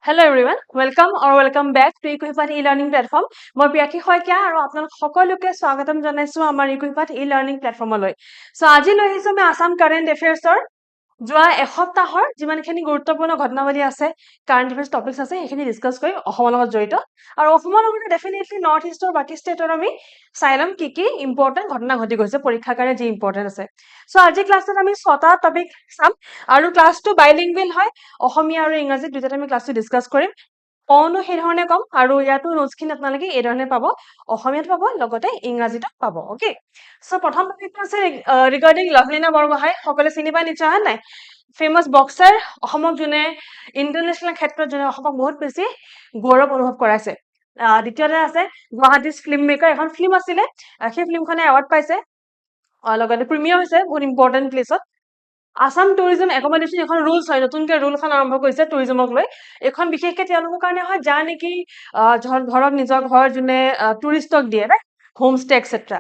Hello everyone, welcome back to Equipath e-learning platform. মই প্ৰিয়াক্ষী শইকীয়া আৰু আপোনালোক সকলোকে স্বাগতম জনাইছো আমাৰ Equipath e-learning platformলৈ। সো আজি লৈ আহিছো আমি আসাম কাৰেন্ট এফেয়াৰ্সৰ যোৱা এসপ্তাহৰ যিমানখিনি গুৰুত্বপূৰ্ণ ঘটনাৱলী আছে কাৰেন্ট এফেয়াৰ্স টপিকস আছে সেইখিনি ডিসকাস কৰিম অসমৰ লগত জড়িত আৰু অসমৰ লগত ডেফিনেটলি নৰ্থ ইষ্টৰ বাকি ষ্টেটৰ আমি চাইলম কি ইম্পৰ্টেন্ট ঘটনা ঘটি গৈছে পৰীক্ষাৰ কাৰণে যি ইম্পৰ্টেন্ট আছে সো আজি ক্লাছত আমি 6টা টপিক চাম আৰু ক্লাছটো বাইলিংগুৱেল হয় অসমীয়া আৰু ইংৰাজী দুটাতে আমি ক্লাছটো ডিসকাস কৰিম কোনও সেই ধৰণে কম আৰু ইয়াতো নোটছখিনি আপোনালোকে এই ধৰণে পাব অসমীয়াত পাব লগতে ইংৰাজীত পাব ওকে সো প্ৰথম টপিকটো আছে ৰিগাৰ্ডিং লাভলিনা বৰগোহাঁই সকলে চিনি পাই নিশ্চয় হয় নাই ফেমাস বক্সাৰ অসমক জুনে ইন্টাৰনেশনাল ক্ষেত্ৰত জুনে অসমক বহুত বেছি গৌৰৱ অনুভৱ কৰাইছে দ্বিতীয়তে আছে গুৱাহাটীৰ ফিল্ম মেকাৰ এখন ফিল্ম আছিলে সেই ফিল্মখনে এৱাৰ্ড পাইছে লগতে প্ৰিমিয়াৰ হৈছে বহুত ইম্পৰ্টেন্ট প্লেছত আসাম টুৰিজম একমডেশন এখন ৰুলছ হয় নতুনকৈ ৰুল এখন আৰম্ভ কৰিছে টুৰিজমক লৈ এখন বিশেষকৈ তেওঁলোকৰ কাৰণে হয় যা নেকি ধৰক নিজৰ ঘৰ জুনে টুৰিষ্টক দিয়ে ৰাইট হোম ষ্টে এটসেট্ৰা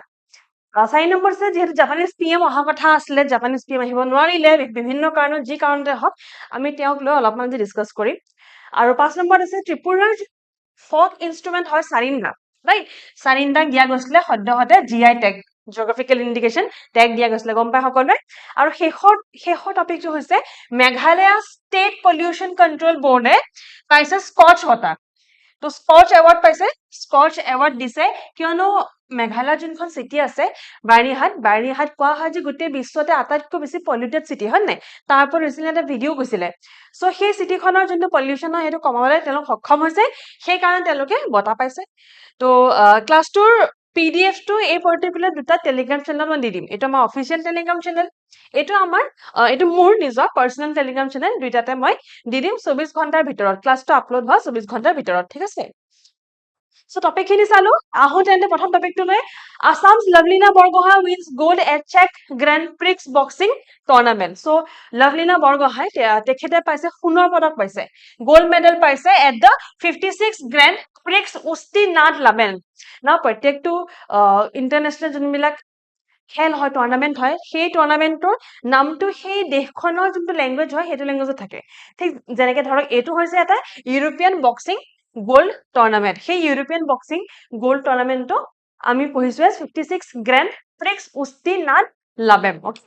4 নম্বৰ আছে যেহেতু জাপানিজ পিএম অহা কথা আছিলে জাপানিজ পিএম আহিব নোৱাৰিলে বিভিন্ন কাৰণত যি কাৰণতে হওক আমি তেওঁক লৈ অলপমান ডিসকাস কৰিম আৰু 5 নম্বৰ আছে ত্ৰিপুৰাৰ ফক ইনস্ট্ৰুমেন্ট হয় সাৰিন্দা ৰাইট সাৰিন্দাক দিয়া গৈছিলে সদ্যহতে GI tag geographical indication tag দিয়া গৈছিলে গম পাই সকলোৱে আৰু শেষৰ টপিকটো হৈছে মেঘালয় ষ্টেট পলিউশন কন্ট্ৰোল বোৰ্ডে পাইছে স্কচ বঁটা তো স্কচ এৱাৰ্ড পাইছে স্কচ এৱাৰ্ড দিছে কিয়নো মেঘালয় যোনখন সিটি আছে বাৰিহাট কোৱা হয় যে গোটেই বিশ্বতে আটাইতকৈ বেছি পলিউটেড সিটি হয় নাই তাৰ ওপৰত ৰিসেন্টলি এটা ভিডিও গৈছিলে সো সেই সিটিখনৰ যোনটো পলিউশন হয় সেইটো কমাবলৈ তেওঁলোক সক্ষম হৈছে সেই কাৰণে তেওঁলোকে বঁটা পাইছে তো ক্লাছটোৰ PDF টো এই পাৰ্টিকুলাৰ দুটা টেলিগ্ৰাম চেনেল মই দি দিম এটা আমাৰ অফিচিয়েল টেলিগ্ৰাম চেনেল এইটো মোৰ নিজৰ পাৰ্সোনাল টেলিগ্ৰাম চেনেল দুইটাতে মই দি দিম 24 ঘণ্টাৰ ভিতৰত ক্লাছটো আপলোড হোৱা 24 ঘণ্টাৰ ভিতৰত ঠিক আছে সো টপিক খিনি চালো আহো তেন্তে প্ৰথম টপিকটো লৈ Assam's Lovlina Borgohain wins gold at চেক grand prix boxing tournament so Lovlina Borgohain তেখেতে পাইছে সোণৰ পদক পাইছে গোল্ড মেডেল পাইছে at the 56 grand prix Usti nad Labem না প্ৰত্যেকটো ইন্টাৰনেশনাল যোনবিলাক খেল হয় টুৰ্নামেন্ট হয় সেই টুৰ্নামেন্টৰ নামটো সেই দেশখনৰ যোনটো ল্যাঙ্গুৱেজ হয় সেইটো ল্যাঙ্গুৱেজত থাকে ঠিক যেনেকৈ ধৰক এইটো হৈছে এটা ইউৰোপিয়ান বক্সিং গোল্ড টুৰ্নামেন্ট সেই ইউৰোপিয়ান বক্সিং গোল্ড টুৰ্নামেন্টটো আমি পঢ়িছো 56 গ্ৰেণ্ড প্ৰিক্স উস্তি নাট লাভেম ওকে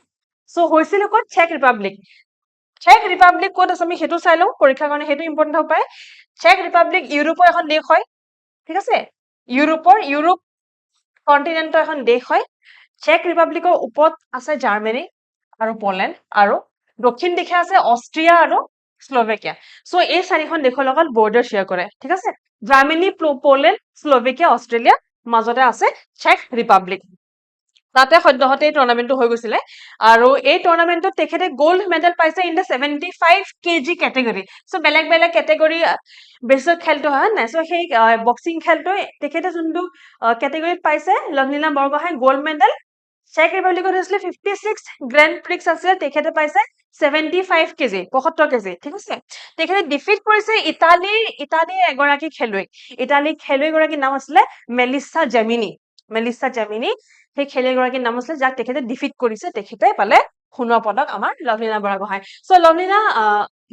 সো হৈছিল ক'ত চেক ৰিপাব্লিক ক'ত আছে আমি সেইটো চাই লওঁ পৰীক্ষাৰ কাৰণে সেইটো ইম্পৰ্টেন্ট হ'ব পাৰে চেক ৰিপাব্লিক ইউৰোপৰ এখন দেশ হয় ঠিক আছে ইউৰোপ কন্টিনেন্টৰ এখন দেশ হয় চেক ৰিপাব্লিকৰ ওপৰত আছে জাৰ্মানী আৰু পোলেণ্ড আৰু দক্ষিণ দিশে আছে অষ্ট্ৰিয়া আৰু স্লোভাকিয়া সো এই চাৰিখন দেশৰ লগত বৰ্ডাৰ শেয়াৰ কৰে ঠিক আছে জাৰ্মানী পোলেণ্ড স্লোভাকিয়া অষ্ট্ৰেলিয়া মাজতে আছে চেক ৰিপাব্লিক তাতে সদ্যহতে এই টুৰ্নামেন্টটো হৈ গৈছিলে আৰু এই টুৰ্নামেন্টত তেখেতে গোল্ড মেডেল পাইছে in the 75 KG category so বেলেগ কেটেগৰী বেছৰ খেলটো হয় নাই সো সেই বক্সিং খেলটো তেখেতে যোনটো কেটেগৰীত পাইছে লাভলিনা বৰগোহাঁই গোল্ড মেডেল চেক ৰিপাব্লিকত হৈছিলে 56 গ্ৰেণ্ড প্ৰিক্স আছে তেখেতে পাইছে 75 কেজি 75 কেজি ঠিক আছে তেখেতে ডিফিট কৰিছে ইটালীৰ এগৰাকী খেলুৱৈগৰাকীৰ নাম আছিলে মেলিসা জেমিনি সেই খেলুৱৈগৰাকীৰ নাম আছিলে যাক তেখেতে ডিফিট কৰিছে তেখেতে পালে সোণৰ পদক আমাৰ লাভলিনা বৰগোহাঁই সো লাভলিনা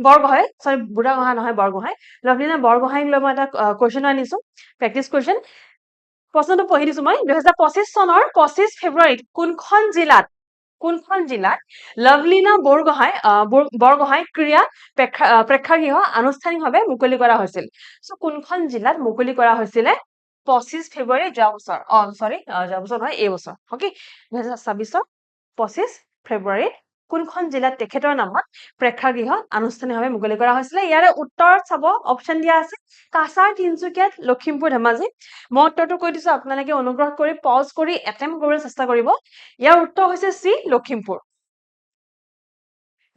বৰগোহাঁই সৰি বুঢ়াগোহাঁই নহয় বৰগোহাঁই লাভলিনা বৰগোহাঁইক লৈ মই এটা কুৱেশ্যন আনিছো প্ৰেক্টিছ কুৱেশ্যন প্ৰশ্নটো পঢ়ি দিছো মই 2025 চনৰ 25 ফেব্ৰুৱাৰীত কোনখন জিলাত লাভলিনা বৰগোহাঁই ক্ৰীড়া প্ৰেক্ষাগৃহ আনুষ্ঠানিকভাৱে মুকলি কৰা হৈছিল সো কোনখন জিলাত মুকলি কৰা হৈছিলে 25 ফেব্ৰুৱাৰী যোৱা বছৰ যোৱা বছৰ নহয় এই বছৰ ওকে 2026 25 ফেব্ৰুৱাৰীত কোনখন জিলাত তেখেতৰ নামত প্ৰেক্ষাগৃহ আনুষ্ঠানিকভাৱে মুকলি কৰা হৈছিলে ইয়াৰে উত্তৰত চাব অপচন দিয়া আছে কাছাৰ তিনচুকীয়া লখিমপুৰ ধেমাজি মই উত্তৰটো কৈ দিছো আপোনালোকে অনুগ্ৰহ কৰি পজ কৰি এটেম্প কৰিবলৈ চেষ্টা কৰিব ইয়াৰ উত্তৰ হৈছে সি লখিমপুৰ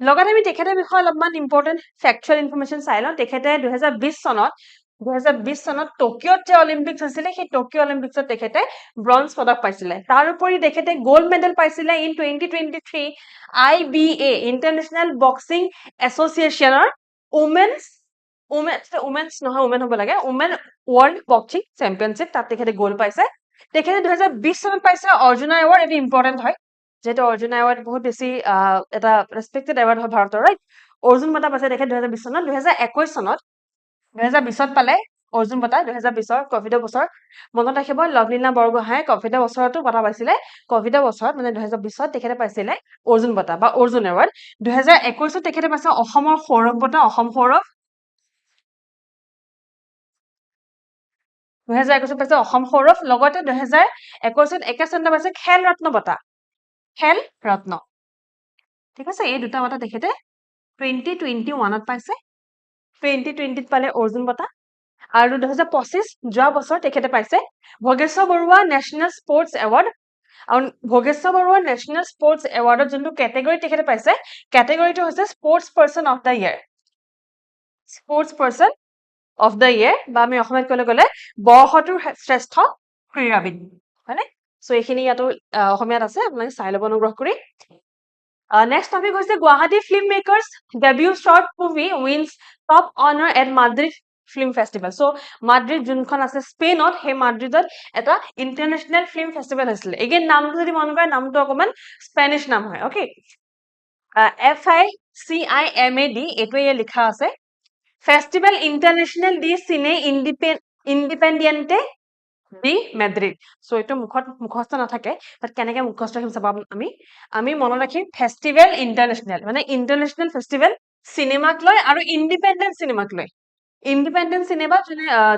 লগতে আমি তেখেতৰ বিষয়ে অলপমান ইম্পৰ্টেন্ট ফেক্চুৱেল ইনফৰমেশন চাই লওঁ তেখেতে 2020 চনত টকিঅ'ত যে অলিম্পিক্স হৈছিলে সেই টকিঅ' অলিম্পিক্সত তেখেতে ব্ৰঞ্জ পদক পাইছিলে তাৰ উপৰি তেখেতে গোল্ড মেডেল পাইছিলে ইন 2023 IBA ইন্টাৰনেশনাল বক্সিং এছ'চিয়েশ্যনৰ উমেন হ'ব লাগে উমেন ৱৰ্ল্ড বক্সিং চেম্পিয়নশ্বিপ তাত তেখেতে গোল্ড পাইছে তেখেতে 2020 চনত পাইছে অৰ্জুনা এৱাৰ্ড এটি ইম্পৰ্টেন্ট হয় যেটো অৰ্জুন এৱাৰ্ড বহুত বেছি এটা ৰেসপেক্টেড এৱাৰ্ড হয় ভাৰতৰ ৰাইট অৰ্জুন বঁটা পাইছে দেখে 2020 চনত 2021 চনত 2020ত পালে অৰ্জুন বঁটা 2020ৰ কভিডৰ বছৰ মনত ৰাখিব লভলীনা বৰগোহাঁই কভিডৰ বছৰতো বঁটা পাইছিলে কভিডৰ বছৰত মানে 2020ত তেখেতে পাইছিলে অৰ্জুন বঁটা বা অৰ্জুন এৱাৰ্ড 2021ত তেখেতে পাইছে অসমৰ সৌৰভ বঁটা অসম সৌৰভ 2021ত পাইছে অসম সৌৰভ লগতে 2021ত একেচন্দ্ৰ পাইছে খেল ৰত্ন বঁটা খেল ৰত্ন ঠিক আছে এই দুটা বঁটা তেখেতে 2021ত পাইছে 2020ত পালে অৰ্জুন বঁটা আৰু 2025 যোৱা বছৰ তেখেতে পাইছে Bhogeswar Barua national sports award আৰু ভোগেশ্বৰ বৰুৱা নেশ্যনেল স্পৰ্টছ এৱাৰ্ডত যোনটো কেটেগৰী তেখেতে পাইছে কেটেগৰীটো হৈছে sports person of the year sports person of the year বা আমি অসমীয়াত ক'লে গ'লে বৰ্ষটোৰ শ্ৰেষ্ঠ ক্ৰীড়াবিদ হয়নে চ' এইখিনি ইয়াতো অসমীয়াত আছে আপোনালোকে চাই ল'ব অনুগ্ৰহ কৰি নেক্সট টপিক হৈছে Guwahati film makers debut short movie wins top honour at Madrid film festival so' Madrid যোনখন আছে স্পেইনত সেই মাদ্ৰিদত এটা ইণ্টাৰনেশ্যনেল ফিল্ম ফেষ্টিভেল হৈছিলে এগেইন নামটো যদি মন কৰে নামটো অকণমান স্পেনিছ নাম হয় অ'কে FICIMAD এইটোৱে ইয়াত লিখা আছে ফেষ্টিভেল ইণ্টাৰনেশ্যনেল ডি চিনে ইণ্ডিপেণ্ডিয়েণ্টে ডি মেড্ৰিড চ' এইটো মুখস্থ নাথাকে তাত কেনেকে মুখস্থ ৰাখিম চাব আমি মনত ৰাখিম ফেষ্টিভেল ইণ্টাৰনেশ্যনেল মানে ইণ্টাৰনেশ্যনেল ফেষ্টিভেল চিনেমাক লৈ আৰু ইণ্ডিপেণ্ডেণ্ট চিনেমাক লৈ ইণ্ডিপেণ্ডেণ্ট চিনেমা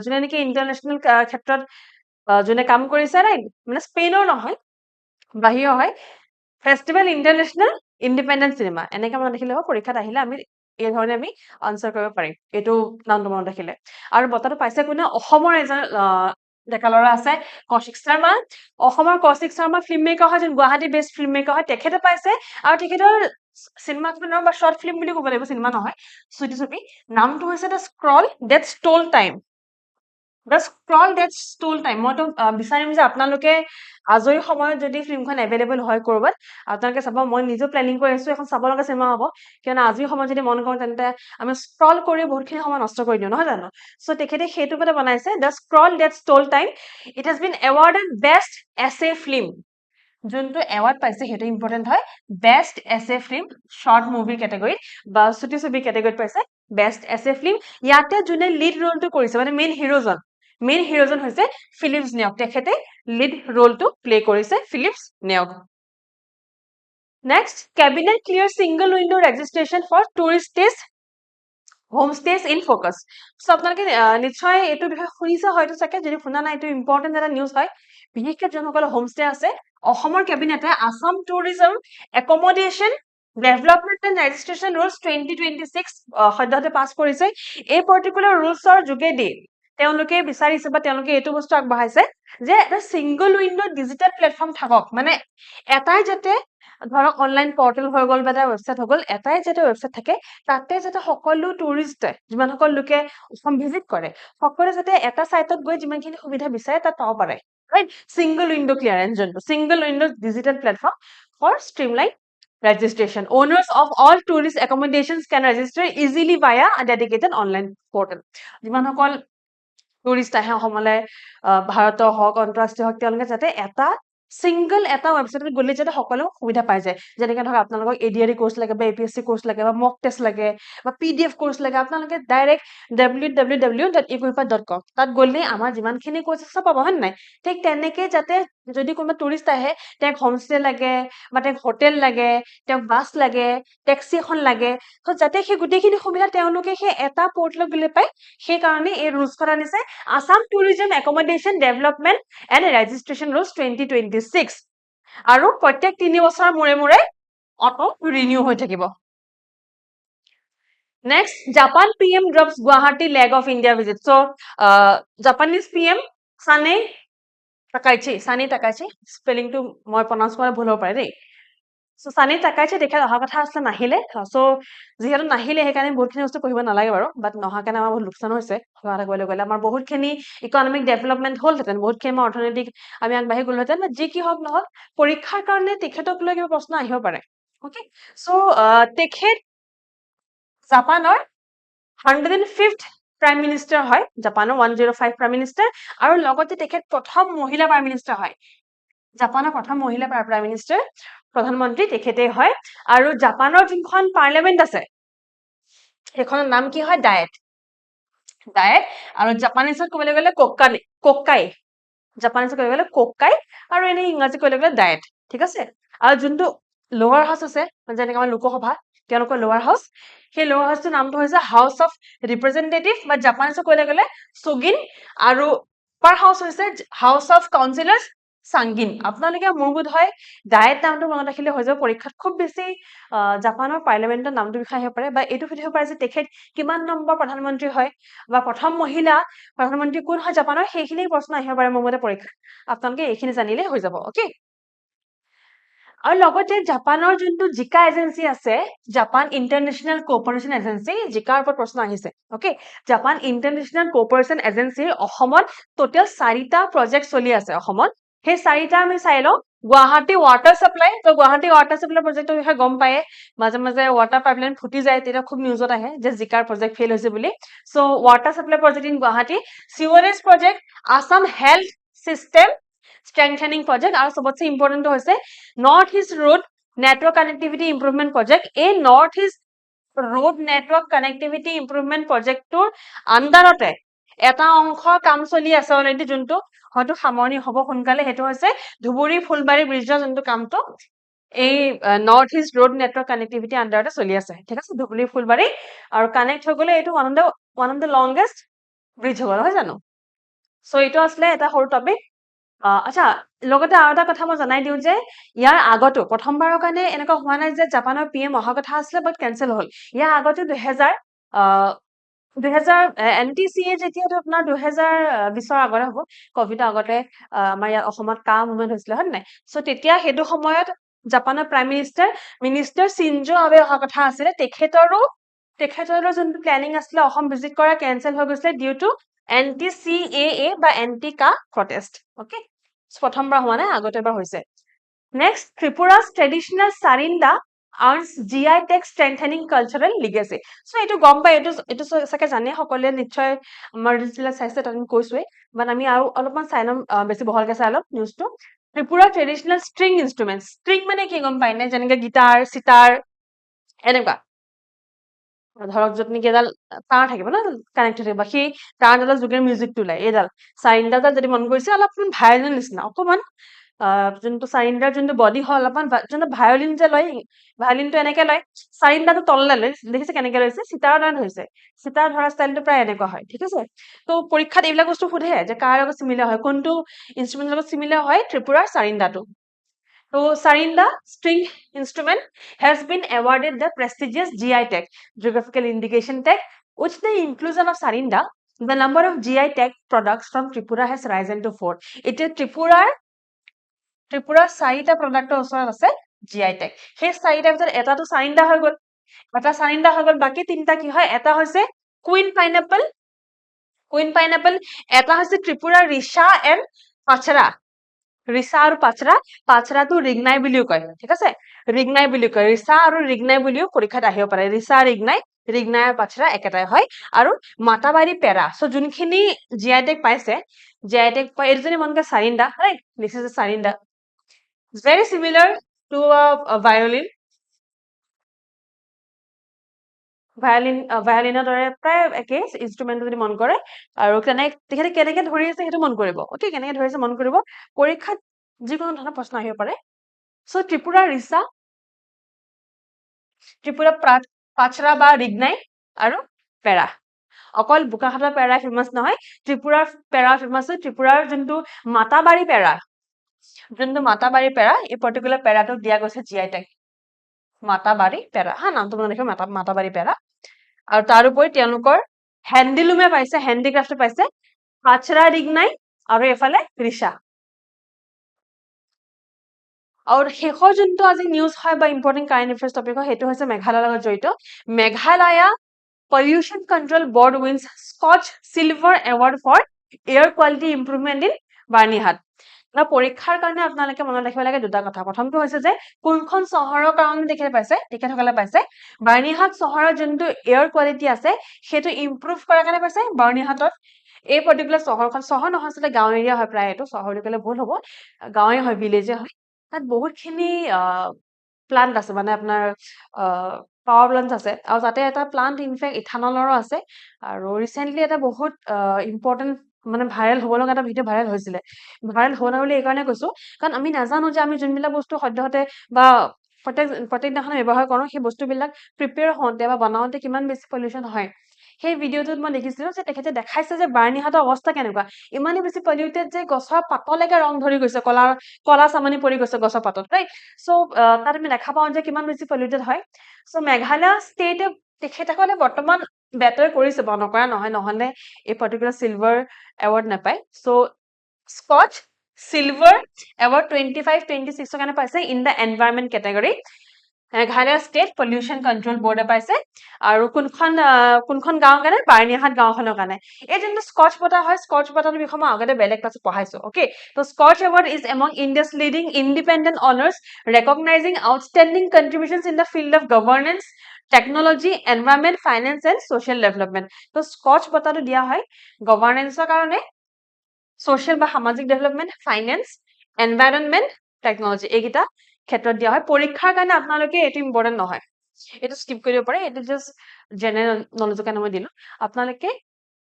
যোনে নেকি ইণ্টাৰনেশ্যনেল ক্ষেত্ৰত যোনে কাম কৰিছে ৰাইট মানে স্পেইনৰ নহয় বাহিৰৰ হয় ফেষ্টিভেল ইণ্টাৰনেশ্যনেল ইণ্ডিপেণ্ডেণ্ট চিনেমা এনেকে মনত ৰাখিলে হ'ব পৰীক্ষাত আহিলে আমি এই ধৰণে আমি আনচাৰ কৰিব পাৰিম এইটো নামটো মনত ৰাখিলে আৰু বঁটাটো পাইছে কোনে অসমৰ এজন ডেকা ল'ৰা আছে কৌশিক শৰ্মা অসমৰ কৌশিক শৰ্মা ফিল্ম মেকাৰ হয় যোন গুৱাহাটী বেষ্ট ফিল্ম মেকাৰ হয় তেখেতে পাইছে আৰু তেখেতৰ চিনেমাখনৰ বা শ্বৰ্ট ফিল্ম বুলি ক'ব লাগিব চিনেমা নহয় চুটি ছবি নামটো হৈছে the scroll that stole time the scroll that stole time মইতো বিচাৰিম যে আপোনালোকে আজৰি সময়ত যদি ফিল্মখন এভেইলেবল হয় ক'ৰবাত আপোনালোকে চাব মই নিজেও প্লেনিং কৰি আছো এখন চাব লগা চিনেমা হ'ব কিয়নো আজৰি সময়ত যদি মন কৰোঁ তেন্তে আমি স্ক্ৰল কৰি বহুতখিনি সময় নষ্ট কৰি দিওঁ নহয় জানো চ' তেখেতে সেইটো কথা বনাইছে the scroll that stole time it has been awarded best essay film যোনটো এৱাৰ্ড পাইছে সেইটো ইম্পৰ্টেণ্ট হয় বেষ্ট এছে ফিল্ম শ্বৰ্ট মুভিৰ কেটেগৰীত বা চুটি ছবি কেটেগৰীত পাইছে বেষ্ট এছে ফিল্ম ইয়াতে যোনে লিড ৰোলটো কৰিছে মানে মেইন হিৰোজন হৈছে ফিলিপছ নেওক তেখেতে লিড ৰোলটো প্লে কৰিছে Philips Neog next cabinet clear single window registration for tourist home stays in focus so' আপোনালোকে নিশ্চয় এইটো বিষয়ে শুনিছে হয়তো চাগে যদি শুনা নাই এইটো ইম্পৰ্টেণ্ট এটা নিউজ হয় বিশেষকৈ যোনসকলৰ হোম ষ্টে আছে অসমৰ কেবিনেটে Assam tourism accommodation development and registration rules 2026 সদ্যহতে পাছ কৰিছে এই পাৰ্টিকুলাৰ ৰুলছৰ যোগেদি তেওঁলোকে বিচাৰিছে বা তেওঁলোকে এইটো বস্তু আগবঢ়াইছে যে এটা ছিংগল উইণ্ডো ডিজিটেল প্লেটফৰ্ম থাকক মানে এটাই যাতে ধৰক অনলাইন পৰ্টেল হৈ গ'ল বা এটা ৱেবছাইট হৈ গ'ল এটাই যাতে ৱেবছাইট থাকে তাতে যাতে সকলো টুৰিষ্টে যিমানসকল লোকে অসম ভিজিট কৰে সকলোৱে যাতে এটা চাইটত গৈ যিমানখিনি সুবিধা বিচাৰে তাত পাব পাৰে ৰাইট ছিংগল উইণ্ডো ক্লিয়াৰেঞ্চ যোনটো single window digital platform for streamline registration. Owners of all tourist accommodations can register easily via a dedicated online portal. যিমানসকল টুৰিষ্ট আহে অসমলৈ ভাৰতৰ হওক আন্তঃৰাষ্ট্ৰীয় হওক তেওঁলোকে যাতে এটা ছিংগল এটা ৱেবছাইটত গ'লে যাতে সকলো সুবিধা পাই যায় যেনেকৈ ধৰক আপোনালোকক ADRE কোৰ্চ লাগে বা APSC কোৰ্চ লাগে বা মক টেষ্ট লাগে বা PDF কোৰ্চ লাগে আপোনালোকে ডাইৰেক্ট www.equipa.com তাত গ'লে আমাৰ যিমানখিনি কোৰ্চ আছে চব পাব হয় নাই ঠিক তেনেকৈ যাতে যদি কোনোবা টুৰিষ্ট আহে তেওঁক হোমষ্টে লাগে বা তেওঁক হোটেল লাগে তেওঁক বাছ লাগে টেক্সি এখন লাগে ত' যাতে সেই গোটেইখিনি সুবিধা তেওঁলোকে সেই এটা পৰ্টেলত গ'লে পায় সেইকাৰণে এই ৰুলছখন আনিছে Assam tourism accommodation development and registration rules 2026 আৰু প্ৰত্যেক 3 বছৰৰ মূৰে অটো ৰিনিউ হৈ থাকিব next Japan PM drops Guwahati leg of India visit so Japanese PM Sane Takaichi স্পেলিংটো মই প্ৰনাউন্স কৰা ভুল হ'ব পাৰে দেই চ' সানি তাকাইছে তেখেত অহা কথা আছিলে নাহিলে চ' যিহেতু নাহিলে সেইকাৰণে বহুতখিনি বস্তু পঢ়িব নালাগে বাৰু বাট নহাৰ কাৰণে আমাৰ বহুত লোকচান হৈছে হোৱা এটা গ'লে আমাৰ বহুতখিনি ইকনমিক ডেভেলপমেণ্ট হ'লহেঁতেন বহুতখিনি আমাৰ অৰ্থনৈতিক আমি আগবাঢ়ি গ'লোহেঁতেন বা যি কি হওক নহওক পৰীক্ষাৰ কাৰণে তেখেতক লৈ কিবা প্ৰশ্ন আহিব পাৰে অ'কে চ' তেখেত জাপানৰ 105th প্ৰাইম মিনিষ্টাৰ হয় জাপানৰ 105 প্ৰাইম মিনিষ্টাৰ আৰু লগতে তেখেত প্ৰথম মহিলা প্ৰাইম মিনিষ্টাৰ হয় জাপানৰ প্ৰথম মহিলা প্ৰাইম মিনিষ্টাৰ প্ৰধানমন্ত্ৰী তেখেতে হয় আৰু জাপানৰ যোনখন পাৰ্লিয়ামেণ্ট আছে সেইখনৰ নাম কি হয় ডায়েট ডায়েট আৰু জাপানিজত ক'বলৈ গ'লে কোক্কাই জাপানিজত ক'বলৈ গ'লে কোক্কাই আৰু এনেই ইংৰাজী ক'বলৈ গ'লে ডায়েট ঠিক আছে আৰু যোনটো লোৱাৰ হাউচ আছে যেনেকৈ আমাৰ লোকসভা তেওঁলোকৰ লোৱাৰ হাউচ সেই লোৱাৰ হাউচটোৰ নামটো হৈছে হাউচ অফ ৰিপ্ৰেজেন্টেটিভ বা জাপানিজত ক'বলৈ গ'লে চুগিন আৰু আপাৰ হাউচ হৈছে হাউচ অফ কাউন্সিলাৰ্ছ চাংগিন আপোনালোকে মোৰ বোধ হয় ডায়েট নামটো মনত ৰাখিলে হৈ যাব পৰীক্ষাত খুব বেছি জাপানৰ পাৰ্লিয়ামেণ্টৰ নামটো বিষয়ে আহিব পাৰে বা এইটো সুধিব পাৰে যে তেখেত কিমান নম্বৰ প্ৰধানমন্ত্ৰী হয় বা প্ৰথম মহিলা প্ৰধানমন্ত্ৰী কোন হয় জাপানৰ সেইখিনি প্ৰশ্ন আহিব পাৰে মোৰ মতে পৰীক্ষাত আপোনালোকে এইখিনি জানিলে হৈ যাব অকে আৰু লগতে জাপানৰ যোনটো জিকা এজেন্সি আছে জাপান ইণ্টাৰনেশ্যনেল কোঅপাৰেশ্যন এজেন্সি জিকাৰ ওপৰত প্ৰশ্ন আহিছে অকে জাপান ইণ্টাৰনেশ্যনেল কোঅপাৰেশ্যন এজেন্সিৰ অসমত টোটেল 4টা প্ৰজেক্ট চলি আছে অসমত সেই 4টা আমি চাই লওঁ গুৱাহাটী ৱাটাৰ সাপ্লাই তো গুৱাহাটী ৱাটাৰ সাপ্লাই প্ৰজেক্টৰ বিষয়ে গম পায়ে মাজে মাজে ৱাটাৰ পাইপলাইন ফুটি যায় তেতিয়া খুব নিউজত আহে যে জিকাৰ প্ৰজেক্ট ফেইল হৈছে বুলি so water supply project in Guwahati sewerage project Assam health system strengthening project আৰু সবতছে ইম্পৰ্টেন্ট হৈছে north east road network connectivity improvement project এই north east road network connectivity improvement প্ৰজেক্টটোৰ আন্ডাৰতে এটা অংশৰ কাম চলি আছে অলৰেডি যোনটো হয়তো সামৰণি হ'ব সোনকালে সেইটো হৈছে ধুবুৰী ফুলবাৰী ব্ৰিজৰ যোনটো কামটো এই north east road network connectivity আন্ডাৰতে চলি আছে ঠিক আছে ধুবুৰী ফুলবাৰী আৰু কানেক্ট হৈ গ'লে এইটো one of the longest bridge হ'ব নহয় জানো সো এইটো আছিলে এটা সৰু টপিক আচ্ছা লগতে আৰু এটা কথা মই জনাই দিওঁ যে ইয়াৰ আগতো প্ৰথমবাৰৰ কাৰণে এনেকুৱা হোৱা নাই যে জাপানৰ PM অহা কথা আছিলে বাট কেনচেল হ'ল ইয়াৰ আগতে 2000 NTCA যেতিয়াতো আপোনাৰ 2020ৰ আগতে হ'ব কভিডৰ আগতে আমাৰ ইয়াত অসমত মুভমেণ্ট হৈছিলে হয় নাই সো তেতিয়া সেইটো সময়ত জাপানৰ প্ৰাইম মিনিষ্টাৰ চিনজো আবে অহা কথা আছিলে তেখেতৰো যোনটো প্লেনিং আছিলে অসম ভিজিট কৰা কেনচেল হৈ গৈছিলে ডিউ টু NTCAA বা NTCA protest okay প্ৰথমবাৰ হোৱা নাই আগতে এবাৰ হৈছে next Tripura's traditional sarinda earns GI tag strengthening cultural legacy so এইটো গম পাই এইটো সঁচাকে জানে সকলোৱে নিশ্চয় আমাৰ ডিজিটেল চাইছে তাত আমি কৈছোৱে বাট আমি আৰু অলপমান চাই ল'ম বেছি বহলকে চাই ল'ম নিউজটো ত্ৰিপুৰা ট্ৰেডিশনেল ষ্ট্ৰিং ইনষ্ট্ৰুমেন্টস ষ্ট্ৰিং মানে কি গম পাই নে যেনেকে গিটাৰ সিতাৰ এনেকুৱা ধৰক য'ত নেকি এডাল তাঁৰ থাকিব ন কানেক্টেড থাকিব সেই তাঁৰডালৰ যোগেৰে মিউজিকটো ওলাই এইডাল চাৰিণ্ডাডাল যদি মন কৰিছে অলপমান ভায়লিন নিচিনা অকমান যোনটো চাৰিণ্ডাৰ যোনটো বডি হয় অলপমান যোনটো ভায়লিন যে লয় ভায়লিনটো এনেকে লয় চাৰিণ্ডাটো তললে লয় দেখিছে কেনেকে লৈছে চিতাৰৰ দৰে হৈছে চিতাৰ ধৰা ষ্টাইলটো প্ৰায় এনেকুৱা হয় ঠিক আছে তো পৰীক্ষাত এইবিলাক বস্তু সোধে যে কাৰ লগত চিমিলাৰ হয় কোনটো ইনষ্ট্ৰুমেন্টৰ লগত চিমিলাৰ হয় ত্ৰিপুৰাৰ চাৰিণ্ডাটো So, Sarinda string instrument has been awarded the prestigious GI tag, geographical indication tag. With the inclusion of Sarinda, the number of GI tag products from Tripura has risen to 4. It is Tripura 4টা প্ৰডাক্টৰ ওচৰত আছে GI tag. সেই 4টাৰ ভিতৰত এটাটো Sarinda হৈ গ'ল এটা Sarinda হৈ গ'ল বাকি 3টা কি হয় এটা হৈছে কুইন পাইনাপল এটা হৈছে ত্ৰিপুৰা ৰিসা এণ্ড পাচৰা ৰিসা আৰু পাচৰাটো ৰিগনাই বুলিও কয় ঠিক আছে ৰিগনাই বুলি কয় ৰিসা আৰু ৰিগনাই বুলিও পৰীক্ষাত আহিব পাৰে ৰিসা ৰিগনাই আৰু পাচৰা একেটাই হয় আৰু মাতাবাৰী পেৰা সো যোনখিনি GI tag পাইছে GI tag পাই এজনী মনকে চাৰিণ্ডা right this is a চাৰিণ্ডা very similar to a violin ভায়লিনৰ দৰে প্ৰায় একে ইনষ্ট্ৰুমেন্টটো যদি মন কৰে আৰু তেখেতে কেনেকে ধৰি আছে সেইটো মন কৰিব অকে কেনেকে ধৰি আছে মন কৰিব পৰীক্ষাত যিকোনো ধৰণৰ প্ৰশ্ন আহিব পাৰে সো ত্ৰিপুৰা ৰিসা ত্ৰিপুৰা পাচৰা বা ৰিগনাই আৰু পেৰা অকল বোকাখাতৰ পেৰা ফেমাস নহয় ত্ৰিপুৰাৰ পেৰা ফেমাস ত্ৰিপুৰাৰ যোনটো মাতাবাৰী পেৰা এই পাৰ্টিকুলাৰ পেৰাটোক দিয়া গৈছে GI tag মাতাবাৰী পেৰা হা নামটো মনত ৰাখিব মাতাবাৰী পেৰা আৰু তাৰ উপৰি তেওঁলোকৰ হেণ্ডিলুমে পাইছে হেণ্ডিক্ৰাফ্ট পাইছে পাচৰা ৰিগনাই আৰু এফালে ৰিসা আৰু শেষৰ যোনটো আজি নিউজ হয় বা ইম্পৰ্টেন্ট কাৰেণ্ট এফেয়াৰ্স টপিক হয় সেইটো হৈছে মেঘালয়ৰ লগত জড়িত Meghalaya pollution control board wins Skoch silver award for air quality improvement in Byrnihat পৰীক্ষাৰ কাৰণে আপোনালোকে মনত ৰাখিব লাগে দুটা কথা প্ৰথমটো হৈছে যে কোনখন চহৰৰ কাৰণে তেখেতসকলে পাইছে বাৰ্নিহাট চহৰৰ যোনটো এয়াৰ কোৱালিটি আছে সেইটো ইম্প্ৰুভ কৰাৰ কাৰণে পাইছে বাৰ্নিহাটত এই পাৰ্টিকুলাৰ চহৰ নহয় আচলতে গাঁও এৰিয়া হয় প্ৰায় এইটো চহৰ বুলি ক'লে ভুল হ'ব গাঁৱে হয় ভিলেজে হয় তাত বহুতখিনি প্লান্ট আছে মানে আপোনাৰ পাৱাৰ প্লান্ট আছে আৰু তাতে এটা প্লান্ট ইনফেক্ট ইথানলৰো আছে আৰু ৰিচেণ্টলি এটা বহুত ইম্পৰ্টেণ্ট মানে ভাইৰেল হ'ব লগা এটা ভিডিঅ' ভাইৰেল হৈছিলে ভাইৰেল হোৱা নাই বুলি এইকাৰণে কৈছো কাৰণ আমি নাজানো যে আমি যোনবিলাক বস্তু সদ্যহতে বা প্ৰত্যেকদিনাখনে ব্যৱহাৰ কৰোঁ সেই বস্তুবিলাক প্ৰিপেয়াৰ হওঁতে বা বনাওঁতে কিমান বেছি পলিউশ্যন হয় সেই ভিডিঅ'টোত মই দেখিছিলো যে তেখেতে দেখাইছে যে বাৰ্ণিহাটৰ অৱস্থা কেনেকুৱা ইমানেই বেছি পলিউটেড যে গছৰ পাতলৈকে ৰং ধৰি গৈছে কলা চামনি পৰি গৈছে গছৰ পাতত ৰাইট চ' তাত আমি দেখা পাওঁ যে কিমান বেছি পলিউটেড হয় চ' মেঘালয় ষ্টেটে তেখেতসকলে বৰ্তমান বেটাৰ কৰিছে বাৰু নকৰা নহয় নহলে এই পাৰ্টিকুলাৰ চিলভাৰ এৱাৰ্ড নাপায় চ' স্কচ চিলভাৰ এৱাৰ্ড 25-26 কাৰণে পাইছে in the environment category Meghalaya state pollution control বৰ্ডে পাইছে আৰু কোনখন গাঁৱৰ কাৰণে বাৰ্ণিহাট গাঁওখনৰ কাৰণে এই যোনটো স্কচ বঁটা হয় স্কচ বঁটাৰ বিষয়ে মই আগতে বেলেগ ক্লাছত পঢ়াইছো অ'কে তো Skoch award is among India's leading independent honours recognising outstanding contributions in the field of governance technology environment finance and social development তো স্কচ বঁটাটো দিয়া হয় গভৰ্নেন্সৰ কাৰণে ছ'চিয়েল বা সামাজিক ডেভেলপমেণ্ট ফাইনেন্স এনভাইৰনমেণ্ট টেকনলজি এইকেইটা ক্ষেত্ৰত দিয়া হয় পৰীক্ষাৰ কাৰণে আপোনালোকে এইটো ইম্পৰ্টেণ্ট নহয় এইটো স্কিপ কৰিব পাৰে এইটো জাষ্ট জেনেৰেল নলেজৰ কাৰণে মই দিলো আপোনালোকে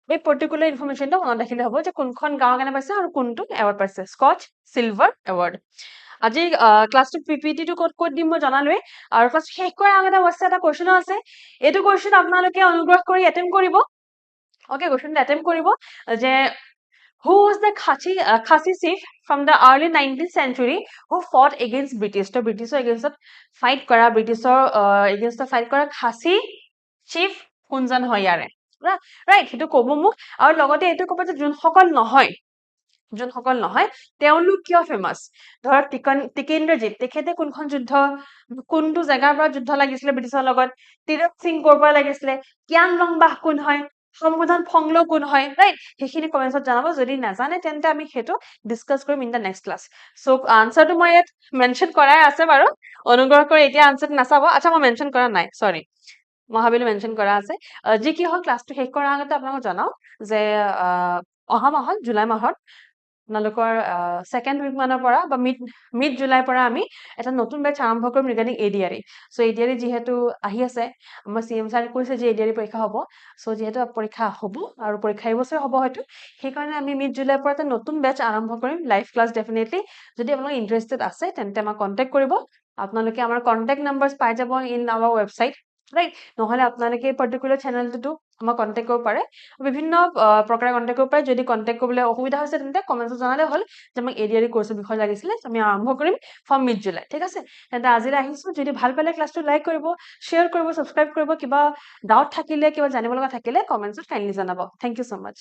এই পাৰ্টিকুলাৰ ইনফৰমেশ্যনটো মনত ৰাখিলে হ'ব যে কোনখন গাঁৱৰ কাৰণে পাইছে আৰু কোনটো এৱাৰ্ড পাইছে স্কচ চিলভাৰ এৱাৰ্ড আজি ক্লাছটো পিপিটিটো ক'ত দিম মই জনালোৱেই আৰু ক্লাছ শেষ কৰাৰ আগতে অৱশ্যে এটা কুৱেশ্যনো আছে এইটো কুৱেশ্যন আপোনালোকে অনুগ্ৰহ কৰি এটেম্প কৰিব অ'কে কুৱেশ্যনটো এটেম্প কৰিব যে who was the Khasi chief from the early 19th century who fought against British? So British against fight kara British against fight kara Khasi chief কোনজন হয় ইয়াৰে ৰাইট সেইটো ক'ব মোক আৰু লগতে এইটো ক'ব যে যোনসকল নহয় তেওঁলোক কিয় ফেমাছ ধৰক টিকেন্দ্ৰজিৎ তেখেতে কোনখন যুদ্ধ কোনটো জেগাৰ পৰা যুদ্ধ লাগিছিলে ব্ৰিটিছৰ লগত তিৰত সিং ক'ৰ পৰা লাগিছিলে কিয়াং ৰংবাহ কোন হয় সম্বোধন ফংলো কোন হয় ৰাইট সেইখিনি কমেন্টছত জনাব যদি নাজানে তেন্তে আমি সেইটো ডিছকাছ কৰিম ইন দ্য নেক্সট ক্লাছ চ' আনচাৰটো মই ইয়াত মেনশ্যন কৰাই আছে বাৰু অনুগ্ৰহ কৰি এতিয়া আনচাৰ নাচাব আচ্ছা মই মেনশ্যন কৰা নাই চৰি মই ভাবিলো মেনশ্যন কৰা আছে যি কি হওক ক্লাছটো শেষ কৰাৰ আগতে আপোনালোকক জনাও যে অহা মাহত জুলাই মাহত আপোনালোকৰ ছেকেণ্ড উইক মানৰ পৰা বা মিড জুলাইৰ পৰা আমি এটা নতুন বেচ আৰম্ভ কৰিম ৰিগাৰ্ডিং এডিআৰই চ' এডিআৰই যিহেতু আহি আছে আমাৰ CM ছাৰে কৈছে যে এডিআৰই পৰীক্ষা হ'ব চ' যিহেতু পৰীক্ষা হ'ব আৰু পৰীক্ষা এইবছৰ হ'ব হয়তো সেইকাৰণে আমি মিড জুলাইৰ পৰা এটা নতুন বেচ আৰম্ভ কৰিম লাইভ ক্লাছ ডেফিনেটলি যদি আপোনালোক ইণ্টাৰেষ্টেড আছে তেন্তে আমাক কণ্টেক্ট কৰিব আপোনালোকে আমাৰ কণ্টেক্ট নাম্বাৰ পাই যাব ইন আৱাৰ ৱেবছাইট ৰাইট নহলে আপোনালোকে পাৰ্টিকুলাৰ চেনেলটো আমাক কণ্টেক্ট কৰিব পাৰে বিভিন্ন প্ৰকাৰে কণ্টেক্ট কৰিব পাৰে যদি কণ্টেক্ট কৰিবলৈ অসুবিধা হৈছে তেন্তে কমেণ্টছত জনালে হ'ল যে আমাক এডিআৰই কোৰ্চৰ বিষয়ে লাগিছিলে আমি আৰম্ভ কৰিম ফ্ৰম মিড জুলাই ঠিক আছে তেন্তে আজিলৈ আহিছোঁ যদি ভাল পালে ক্লাছটো লাইক কৰিব শ্বেয়াৰ কৰিব ছাবস্ক্ৰাইব কৰিব কিবা ডাউট থাকিলে কিবা জানিব লগা থাকিলে কমেণ্টছত কাইণ্ডলি জনাব থেংক ইউ so much